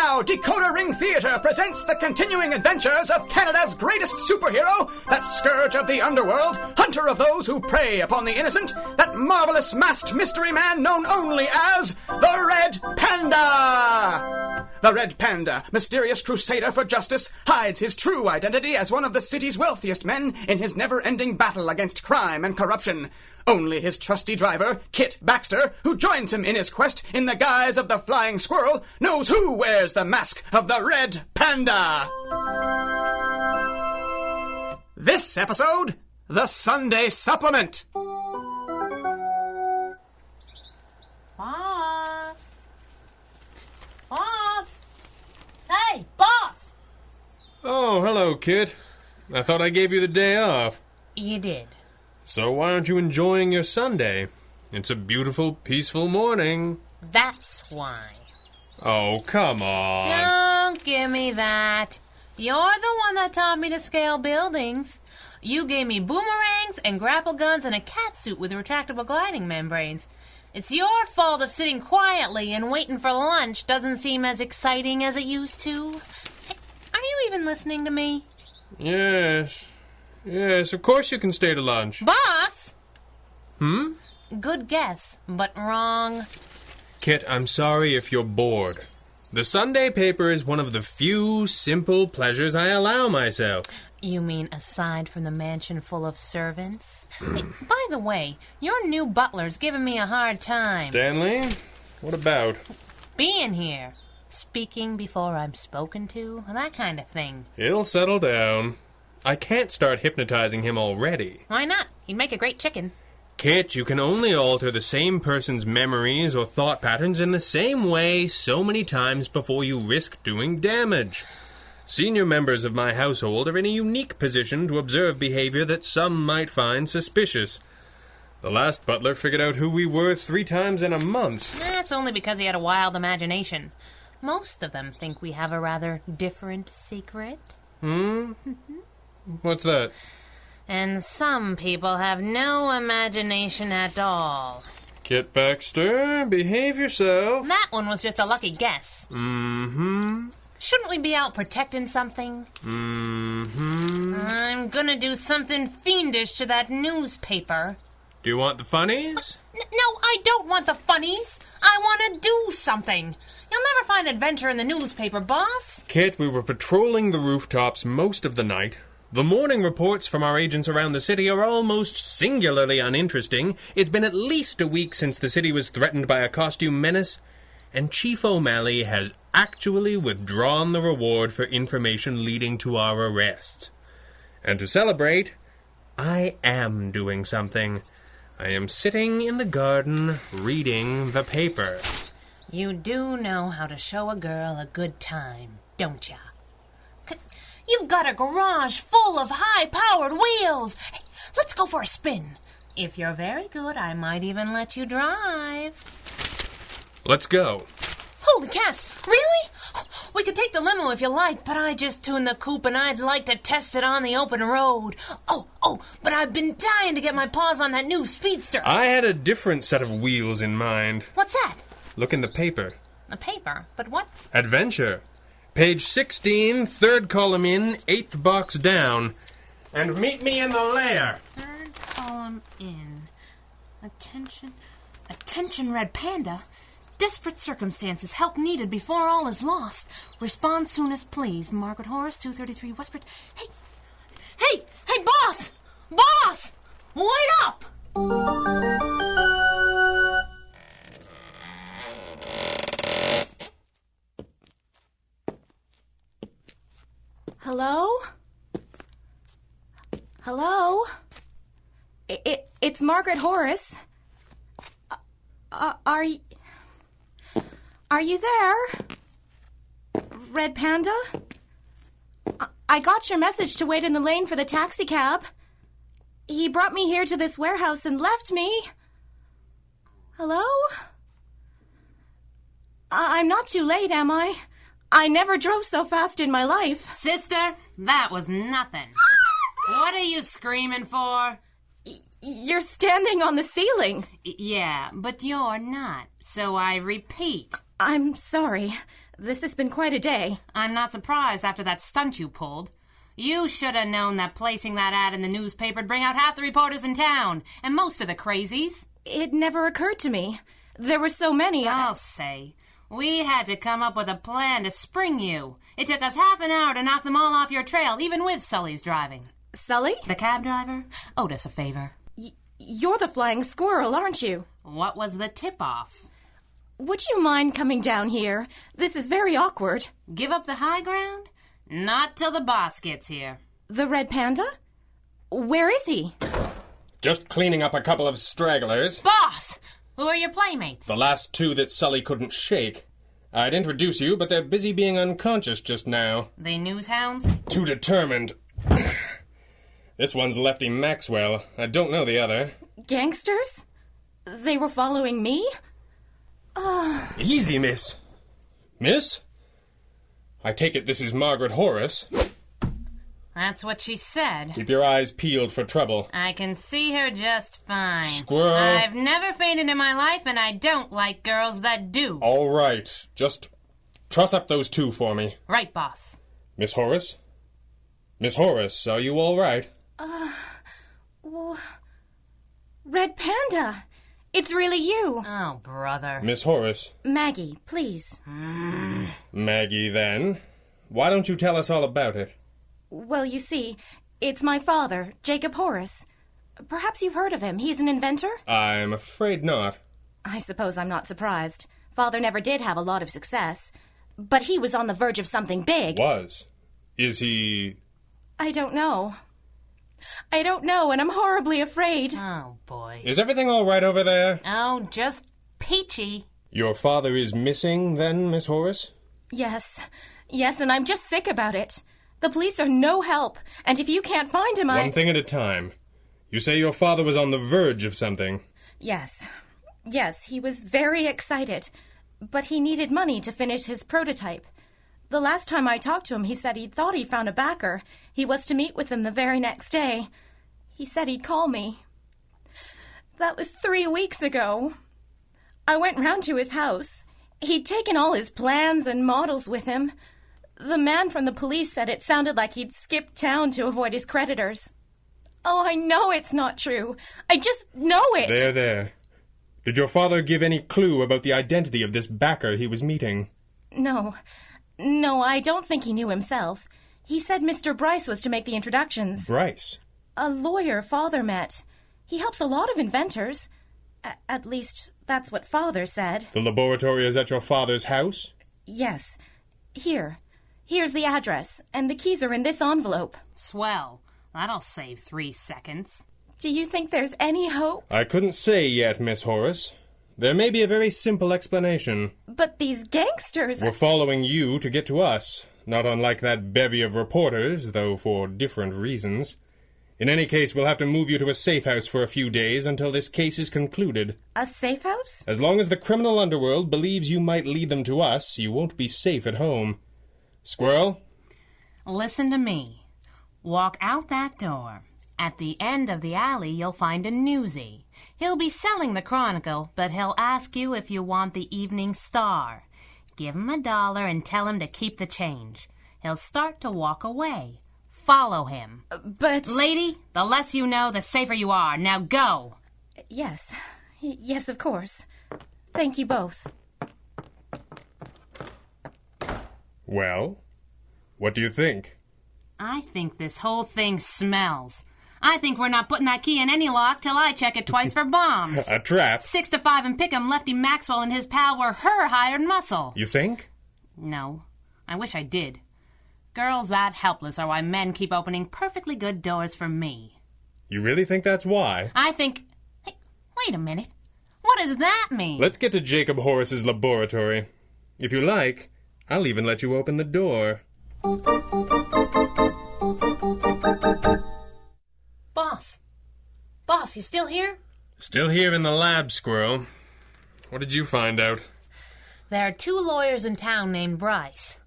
now, Decoder Ring Theatre presents the continuing adventures of Canada's greatest superhero, that scourge of the underworld, hunter of those who prey upon the innocent, that marvelous masked mystery man known only as the Red Panda! The Red Panda, mysterious crusader for justice, hides his true identity as one of the city's wealthiest men in his never-ending battle against crime and corruption. Only his trusty driver, Kit Baxter, who joins him in his quest in the guise of the Flying Squirrel, knows who wears the mask of the Red Panda. This episode, the Sunday Supplement. Boss! Boss! Hey, boss! Oh, hello, Kit. I thought I gave you the day off. You did. So why aren't you enjoying your Sunday? It's a beautiful, peaceful morning. That's why. Oh, come on. Don't give me that. You're the one that taught me to scale buildings. You gave me boomerangs and grapple guns and a catsuit with retractable gliding membranes. It's your fault if sitting quietly and waiting for lunch doesn't seem as exciting as it used to. Hey, are you even listening to me? Yes, of course you can stay to lunch. Boss! Good guess, but wrong. Kit, I'm sorry if you're bored. The Sunday paper is one of the few simple pleasures I allow myself. You mean aside from the mansion full of servants? Hey, by the way, your new butler's giving me a hard time. Stanley? What about? Being here. Speaking before I'm spoken to. That kind of thing. It'll settle down. I can't start hypnotizing him already. Why not? He'd make a great chicken. Kit, you can only alter the same person's memories or thought patterns in the same way so many times before you risk doing damage. Senior members of my household are in a unique position to observe behavior that some might find suspicious. The last butler figured out who we were 3 times in a month. That's only because he had a wild imagination. Most of them think we have a rather different secret. What's that? And some people have no imagination at all. Kit Baxter, behave yourself. That one was just a lucky guess. Shouldn't we be out protecting something? I'm gonna do something fiendish to that newspaper. Do you want the funnies? No, I don't want the funnies. I want to do something. You'll never find adventure in the newspaper, boss. Kit, we were patrolling the rooftops most of the night. The morning reports from our agents around the city are almost singularly uninteresting. It's been at least a week since the city was threatened by a costume menace, and Chief O'Malley has actually withdrawn the reward for information leading to our arrests. And to celebrate, I am doing something. I am sitting in the garden reading the paper. You do know how to show a girl a good time, don't ya? You've got a garage full of high-powered wheels. Hey, let's go for a spin. If you're very good, I might even let you drive. Let's go. Holy cats, really? We could take the limo if you like, but I just tuned the coupe and I'd like to test it on the open road. Oh, but I've been dying to get my paws on that new speedster. I had a different set of wheels in mind. What's that? Look in the paper. The paper? But what? Adventure. Page 16, 3rd column in, 8th box down. And meet me in the lair. 3rd column in. Attention, Red Panda. Desperate circumstances. Help needed before all is lost. Respond soonest, please. Margaret Horace, 233 Westbridge. Hey, boss! Boss! Wait up! Hello? It's Margaret Horace. Are you there? Red Panda? I got your message to wait in the lane for the taxi cab. He brought me here to this warehouse and left me. Hello? I'm not too late, am I? I never drove so fast in my life. Sister, that was nothing. What are you screaming for? You're standing on the ceiling. Yeah, but you're not. So I repeat, I'm sorry. This has been quite a day. I'm not surprised after that stunt you pulled. You should have known that placing that ad in the newspaper'd bring out half the reporters in town, and most of the crazies. It never occurred to me. There were so many. I'll say. We had to come up with a plan to spring you. It took us half an hour to knock them all off your trail, even with Sully's driving. Sully? The cab driver owed us a favor. You're the Flying Squirrel, aren't you? What was the tip-off? Would you mind coming down here? This is very awkward. Give up the high ground? Not till the boss gets here. The Red Panda? Where is he? Just cleaning up a couple of stragglers. Boss! Who are your playmates? The last two that Sully couldn't shake. I'd introduce you, but they're busy being unconscious just now. They news hounds? Too determined. This one's Lefty Maxwell. I don't know the other. Gangsters? They were following me? Easy, miss. Miss? I take it this is Margaret Horace. That's what she said. Keep your eyes peeled for trouble. I can see her just fine. Squirrel. I've never fainted in my life, and I don't like girls that do. All right. Just truss up those two for me. Right, boss. Miss Horace? Miss Horace, are you all right? Red Panda! It's really you. Oh, brother. Miss Horace. Maggie, please. Maggie, then. Why don't you tell us all about it? Well, you see, it's my father, Jacob Horace. Perhaps you've heard of him. He's an inventor? I'm afraid not. I suppose I'm not surprised. Father never did have a lot of success. But he was on the verge of something big. Was. Is he... I don't know. I don't know, and I'm horribly afraid. Oh, boy. Is everything all right over there? Oh, just peachy. Your father is missing, then, Miss Horace? Yes, and I'm just sick about it. The police are no help, and if you can't find him, One thing at a time. You say your father was on the verge of something. Yes, he was very excited, but he needed money to finish his prototype. The last time I talked to him, he said he thought he'd found a backer. He was to meet with them the very next day. He said he'd call me. That was 3 weeks ago. I went round to his house. He'd taken all his plans and models with him. The man from the police said it sounded like he'd skipped town to avoid his creditors. Oh, I know it's not true. I just know it. There. Did your father give any clue about the identity of this backer he was meeting? No, I don't think he knew himself. He said Mr. Bryce was to make the introductions. Bryce? A lawyer Father met. He helps a lot of inventors. At least, that's what Father said. The laboratory is at your father's house? Yes. Here's the address, and the keys are in this envelope. Swell. That'll save 3 seconds. Do you think there's any hope? I couldn't say yet, Miss Horace. There may be a very simple explanation. But these gangsters... We're following you to get to us, not unlike that bevy of reporters, though for different reasons. In any case, we'll have to move you to a safe house for a few days until this case is concluded. A safe house? As long as the criminal underworld believes you might lead them to us, you won't be safe at home. Squirrel? Listen to me. Walk out that door. At the end of the alley, you'll find a newsie. He'll be selling the Chronicle, but he'll ask you if you want the Evening Star. Give him $1 and tell him to keep the change. He'll start to walk away. Follow him. But... Lady, the less you know, the safer you are. Now go. Yes, of course. Thank you both. Well, what do you think? I think this whole thing smells. I think we're not putting that key in any lock till I check it twice for bombs. A trap? 6 to 5 and Pick'em, Lefty Maxwell and his pal were her hired muscle. You think? No, I wish I did. Girls that helpless are why men keep opening perfectly good doors for me. You really think that's why? I think... Hey, wait a minute. What does that mean? Let's get to Jacob Horace's laboratory. If you like, I'll even let you open the door. Boss, you still here? Still here in the lab, Squirrel. What did you find out? There are 2 lawyers in town named Bryce.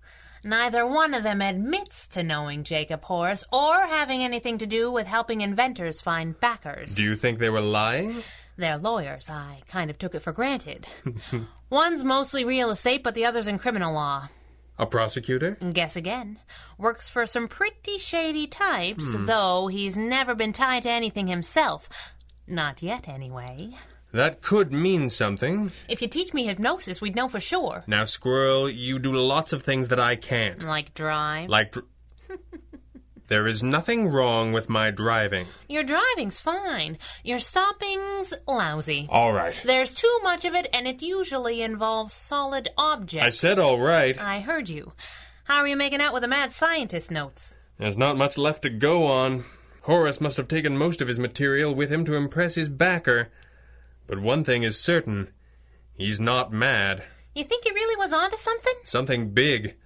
Neither one of them admits to knowing Jacob Horace or having anything to do with helping inventors find backers. Do you think they were lying? They're lawyers. I kind of took it for granted. One's mostly real estate, but the other's in criminal law. A prosecutor? Guess again. Works for some pretty shady types, though he's never been tied to anything himself. Not yet, anyway. That could mean something. If you teach me hypnosis, we'd know for sure. Now, Squirrel, you do lots of things that I can't. Like drive? There is nothing wrong with my driving. Your driving's fine. Your stopping's lousy. All right. There's too much of it, and it usually involves solid objects. I said all right. I heard you. How are you making out with the mad scientist notes? There's not much left to go on. Horace must have taken most of his material with him to impress his backer. But one thing is certain. He's not mad. You think he really was onto something? Something big.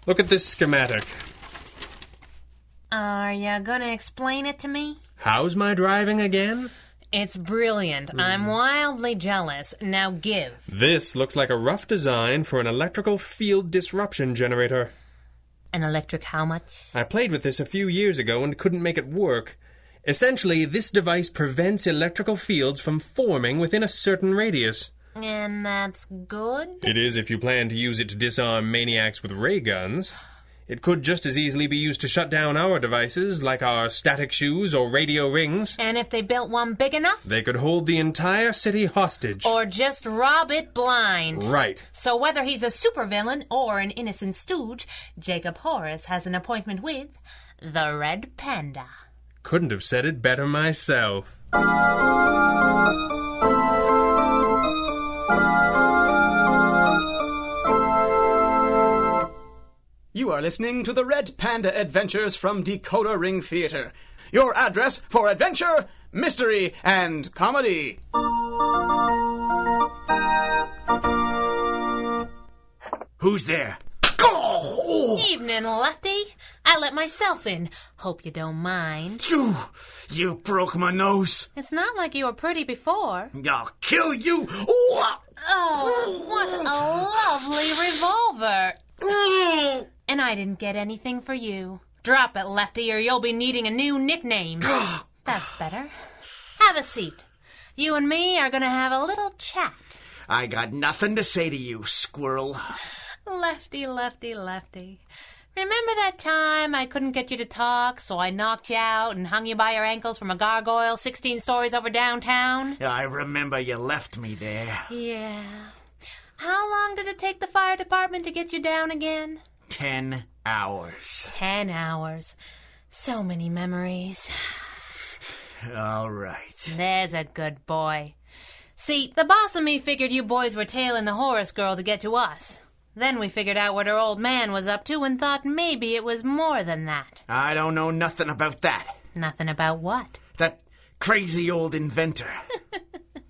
Look at this schematic. Are you gonna explain it to me? How's my driving again? It's brilliant. I'm wildly jealous. Now give. This looks like a rough design for an electrical field disruption generator. An electric how much? I played with this a few years ago and couldn't make it work. Essentially, this device prevents electrical fields from forming within a certain radius. And that's good? It is if you plan to use it to disarm maniacs with ray guns. It could just as easily be used to shut down our devices, like our static shoes or radio rings. And if they built one big enough? They could hold the entire city hostage. Or just rob it blind. Right. So whether he's a supervillain or an innocent stooge, Jacob Horace has an appointment with the Red Panda. Couldn't have said it better myself. You are listening to the Red Panda Adventures from Decoder Ring Theater. Your address for adventure, mystery, and comedy. Who's there? Evening, Lefty. I let myself in. Hope you don't mind. You broke my nose. It's not like you were pretty before. I'll kill you. Oh, what a lovely revolver. And I didn't get anything for you. Drop it, Lefty, or you'll be needing a new nickname. That's better. Have a seat. You and me are going to have a little chat. I got nothing to say to you, Squirrel. Lefty, Lefty, Lefty. Remember that time I couldn't get you to talk, so I knocked you out and hung you by your ankles from a gargoyle 16 stories over downtown? I remember you left me there. Yeah. How long did it take the fire department to get you down again? 10 hours. 10 hours. So many memories. All right. There's a good boy. See, the boss and me figured you boys were tailing the Horace girl to get to us. Then we figured out what her old man was up to and thought maybe it was more than that. I don't know nothing about that. Nothing about what? That crazy old inventor.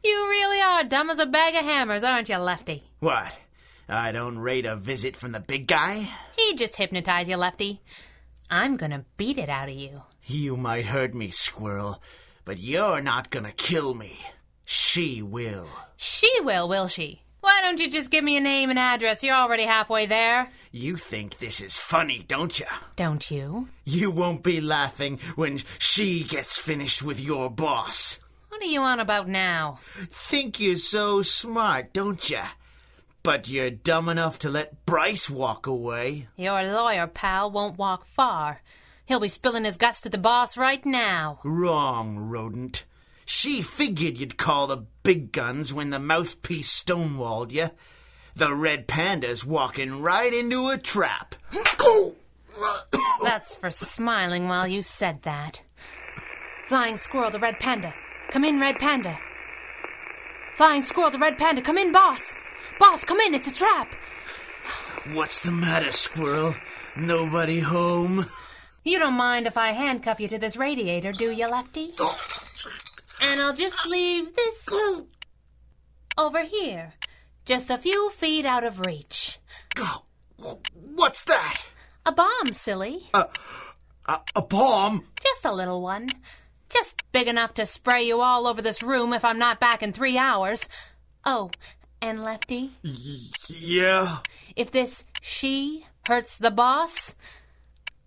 You really are dumb as a bag of hammers, aren't you, Lefty? What? I don't rate a visit from the big guy? He just hypnotized you, Lefty. I'm gonna beat it out of you. You might hurt me, Squirrel, but you're not gonna kill me. She will. She will she? Why don't you just give me a name and address? You're already halfway there. You think this is funny, don't you? Don't you? You won't be laughing when she gets finished with your boss. What are you on about now? Think you're so smart, don't you? But you're dumb enough to let Bryce walk away. Your lawyer pal won't walk far. He'll be spilling his guts to the boss right now. Wrong, rodent. She figured you'd call the big guns when the mouthpiece stonewalled you. The Red Panda's walking right into a trap. That's for smiling while you said that. Flying Squirrel, the Red Panda. Come in, Red Panda. Flying Squirrel, the Red Panda. Come in, boss. Boss, come in. It's a trap. What's the matter, Squirrel? Nobody home? You don't mind if I handcuff you to this radiator, do you, Lefty? And I'll just leave this over here. Just a few feet out of reach. What's that? A bomb, silly. A bomb? Just a little one. Just big enough to spray you all over this room if I'm not back in 3 hours. Oh, and Lefty? Yeah? If this she hurts the boss,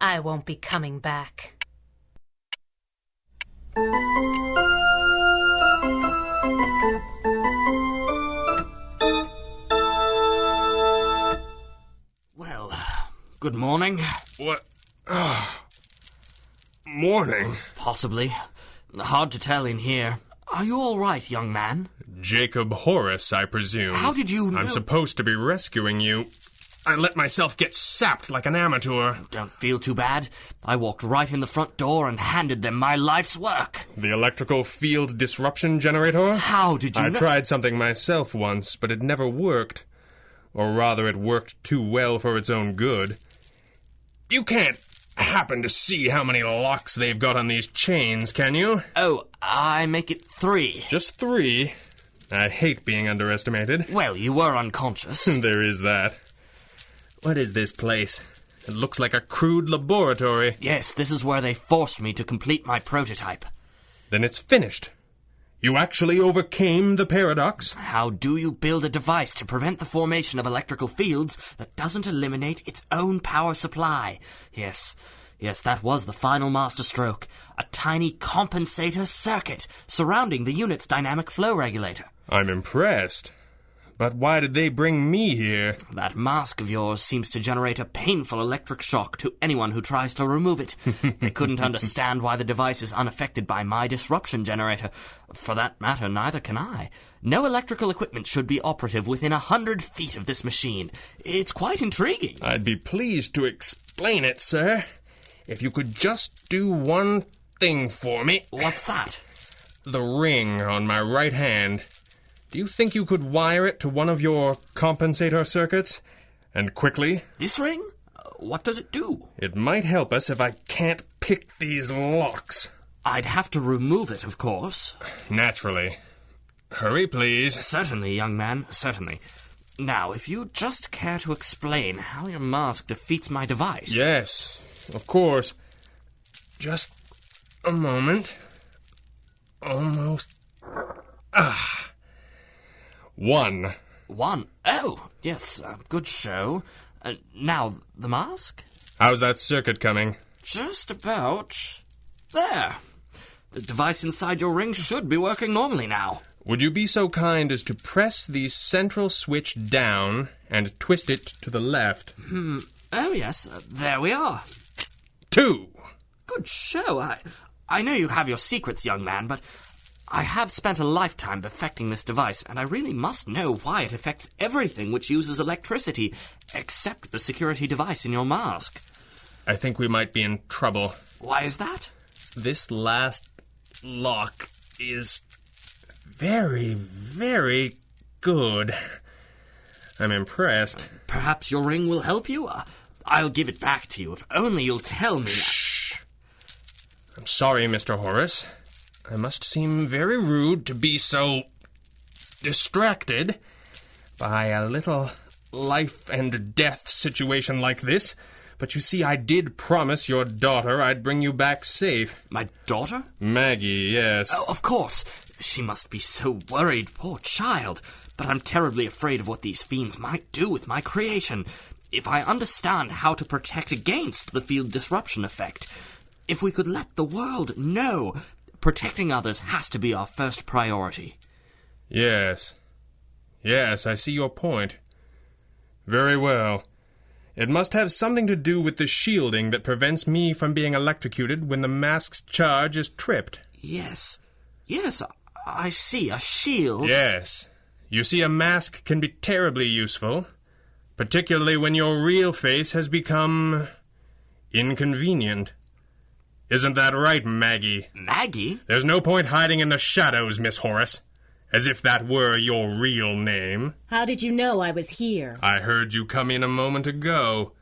I won't be coming back. Good morning. What? Morning. Possibly. Hard to tell in here. Are you all right, young man? Jacob Horace, I presume. How did you know? I'm supposed to be rescuing you. I let myself get sapped like an amateur. Don't feel too bad. I walked right in the front door and handed them my life's work. The electrical field disruption generator? How did you I know? tried something myself once, but it never worked. Or rather, it worked too well for its own good. You can't happen to see how many locks they've got on these chains, can you? Oh, I make it 3. Just 3? I hate being underestimated. Well, you were unconscious. There is that. What is this place? It looks like a crude laboratory. Yes, this is where they forced me to complete my prototype. Then it's finished. You actually overcame the paradox? How do you build a device to prevent the formation of electrical fields that doesn't eliminate its own power supply? Yes, that was the final masterstroke. A tiny compensator circuit surrounding the unit's dynamic flow regulator. I'm impressed. But why did they bring me here? That mask of yours seems to generate a painful electric shock to anyone who tries to remove it. They couldn't understand why the device is unaffected by my disruption generator. For that matter, neither can I. No electrical equipment should be operative within 100 feet of this machine. It's quite intriguing. I'd be pleased to explain it, sir. If you could just do one thing for me. What's that? The ring on my right hand. Do you think you could wire it to one of your compensator circuits? And quickly? This ring? What does it do? It might help us if I can't pick these locks. I'd have to remove it, of course. Naturally. Hurry, please. Certainly, young man, certainly. Now, if you just care to explain how your mask defeats my device. Yes, of course. Just a moment. Almost. 1. 1? Oh, yes, good show. Now, the mask? How's that circuit coming? Just about. There. The device inside your ring should be working normally now. Would you be so kind as to press the central switch down and twist it to the left? Oh, yes, there we are. 2. Good show. I know you have your secrets, young man, but I have spent a lifetime perfecting this device, and I really must know why it affects everything which uses electricity, except the security device in your mask. I think we might be in trouble. Why is that? This last lock is very, very good. I'm impressed. Perhaps your ring will help you? I'll give it back to you if only you'll tell me. Shh. I'm sorry, Mr. Horace. I must seem very rude to be so distracted by a little life and death situation like this. But you see, I did promise your daughter I'd bring you back safe. My daughter? Maggie, yes. Oh, of course. She must be so worried, poor child. But I'm terribly afraid of what these fiends might do with my creation. If I understand how to protect against the field disruption effect, if we could let the world know, protecting others has to be our first priority. Yes. Yes, I see your point. Very well. It must have something to do with the shielding that prevents me from being electrocuted when the mask's charge is tripped. Yes. Yes, I see. A shield. Yes. You see, a mask can be terribly useful, particularly when your real face has become inconvenient. Isn't that right, Maggie? Maggie? There's no point hiding in the shadows, Miss Horace. As if that were your real name. How did you know I was here? I heard you come in a moment ago.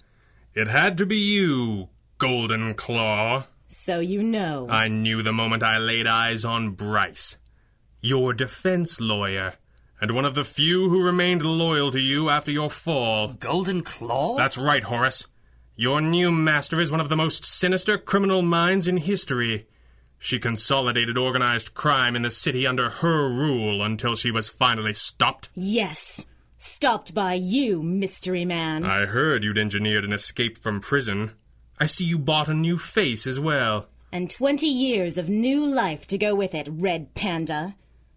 It had to be you, Golden Claw. So you know. I knew the moment I laid eyes on Bryce. Your defense lawyer, and one of the few who remained loyal to you after your fall. Golden Claw? That's right, Horace. Your new master is one of the most sinister criminal minds in history. She consolidated organized crime in the city under her rule until she was finally stopped. Yes. Stopped by you, mystery man. I heard you'd engineered an escape from prison. I see you bought a new face as well. And 20 years of new life to go with it, Red Panda.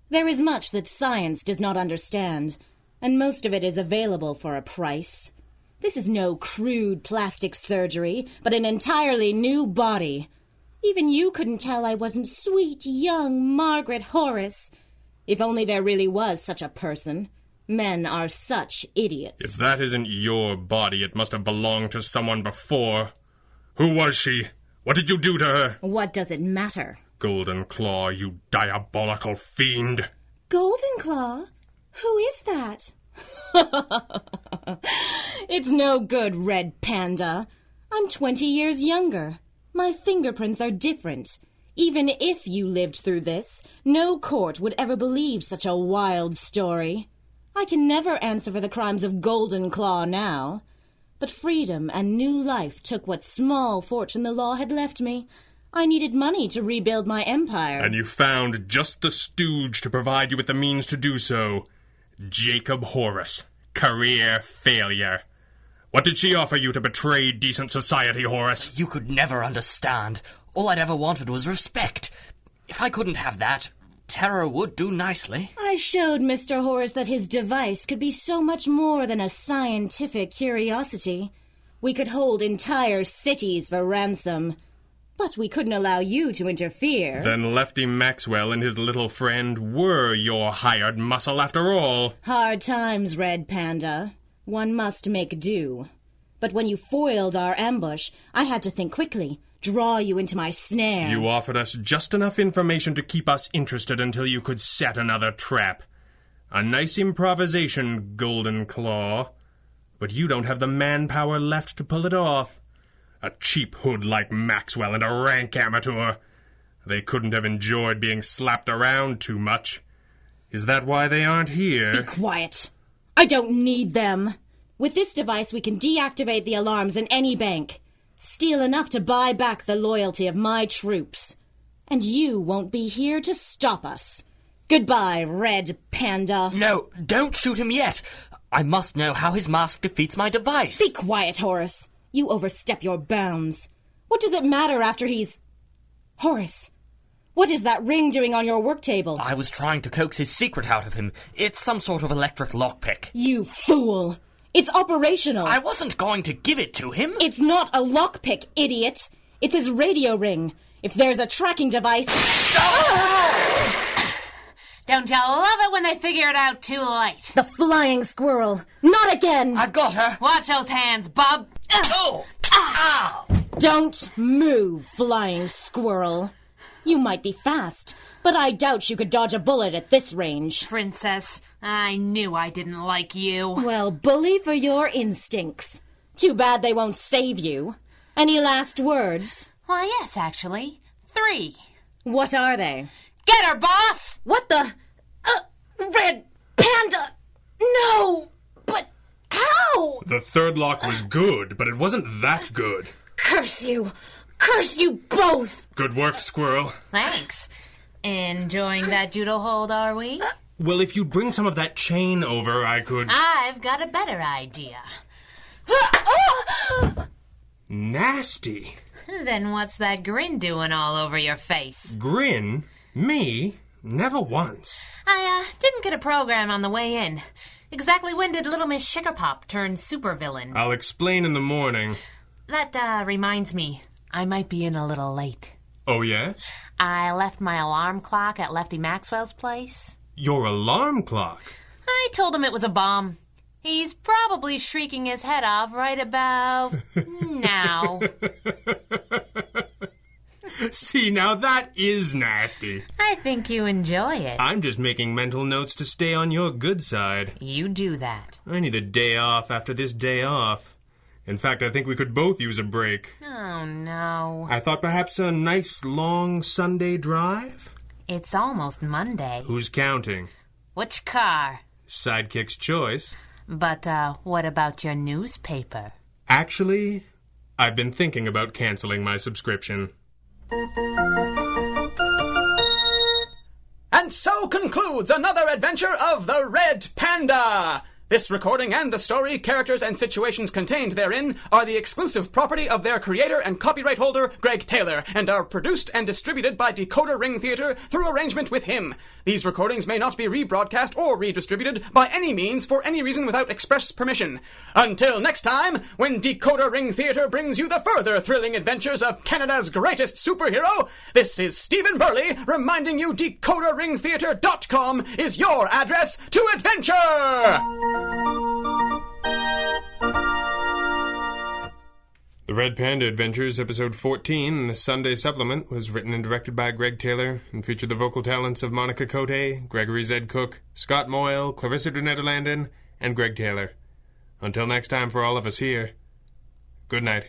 There is much that science does not understand, and most of it is available for a price. This is no crude plastic surgery, but an entirely new body. Even you couldn't tell I wasn't sweet, young Margaret Horace. If only there really was such a person. Men are such idiots. If that isn't your body, it must have belonged to someone before. Who was she? What did you do to her? What does it matter? Golden Claw, you diabolical fiend. Golden Claw? Who is that? It's no good, Red Panda. I'm 20 years younger. My fingerprints are different. Even if you lived through this, no court would ever believe such a wild story. I can never answer for the crimes of Golden Claw now. But freedom and new life took what small fortune the law had left me. I needed money to rebuild my empire. And you found just the stooge to provide you with the means to do so. Jacob Horace. Career failure. What did she offer you to betray decent society, Horace? You could never understand. All I'd ever wanted was respect. If I couldn't have that, terror would do nicely. I showed Mr. Horace that his device could be so much more than a scientific curiosity. We could hold entire cities for ransom. But we couldn't allow you to interfere. Then Lefty Maxwell and his little friend were your hired muscle after all. Hard times, Red Panda. One must make do. But when you foiled our ambush, I had to think quickly, draw you into my snare. You offered us just enough information to keep us interested until you could set another trap. A nice improvisation, Golden Claw. But you don't have the manpower left to pull it off. A cheap hood like Maxwell and a rank amateur. They couldn't have enjoyed being slapped around too much. Is that why they aren't here? Be quiet. I don't need them. With this device, we can deactivate the alarms in any bank. Steal enough to buy back the loyalty of my troops. And you won't be here to stop us. Goodbye, Red Panda. No, don't shoot him yet. I must know how his mask defeats my device. Be quiet, Horace. You overstep your bounds. What does it matter after he's... Horace, what is that ring doing on your work table? I was trying to coax his secret out of him. It's some sort of electric lockpick. You fool. It's operational. I wasn't going to give it to him. It's not a lockpick, idiot. It's his radio ring. If there's a tracking device... Don't you love it when they figure it out too late? The Flying Squirrel. Not again. I've got her. Watch those hands, bub. Oh! Ow! Don't move, Flying Squirrel. You might be fast, but I doubt you could dodge a bullet at this range. Princess, I knew I didn't like you. Well, bully for your instincts. Too bad they won't save you. Any last words? Why, yes, actually. 3. What are they? Get her, boss! What the... Red Panda! No! But how? The third lock was good, but it wasn't that good. Curse you! Curse you both! Good work, Squirrel. Thanks. Enjoying that judo hold, are we? Well, if you'd bring some of that chain over, I could... I've got a better idea. Nasty. Then what's that grin doing all over your face? Grin? Me? Never once. I didn't get a program on the way in. Exactly when did Little Miss Sugarpop turn supervillain? I'll explain in the morning. That reminds me. I might be in a little late. Oh, yes? I left my alarm clock at Lefty Maxwell's place. Your alarm clock? I told him it was a bomb. He's probably shrieking his head off right about now. See, now that is nasty. I think you enjoy it. I'm just making mental notes to stay on your good side. You do that. I need a day off after this day off. In fact, I think we could both use a break. Oh, no. I thought perhaps a nice long Sunday drive? It's almost Monday. Who's counting? Which car? Sidekick's choice. But, what about your newspaper? Actually, I've been thinking about canceling my subscription. And so concludes another adventure of the Red Panda. This recording and the story, characters, and situations contained therein are the exclusive property of their creator and copyright holder, Greg Taylor, and are produced and distributed by Decoder Ring Theater through arrangement with him. These recordings may not be rebroadcast or redistributed by any means for any reason without express permission. Until next time, when Decoder Ring Theater brings you the further thrilling adventures of Canada's greatest superhero, this is Stephen Burley reminding you DecoderRingTheater.com is your address to adventure! The Red Panda Adventures, Episode 14, the Sunday Supplement, was written and directed by Greg Taylor and featured the vocal talents of Monica Cote, Gregory Zed Cook, Scott Moyle, Clarissa de Nederlanden, and Greg Taylor. Until next time for all of us here, good night.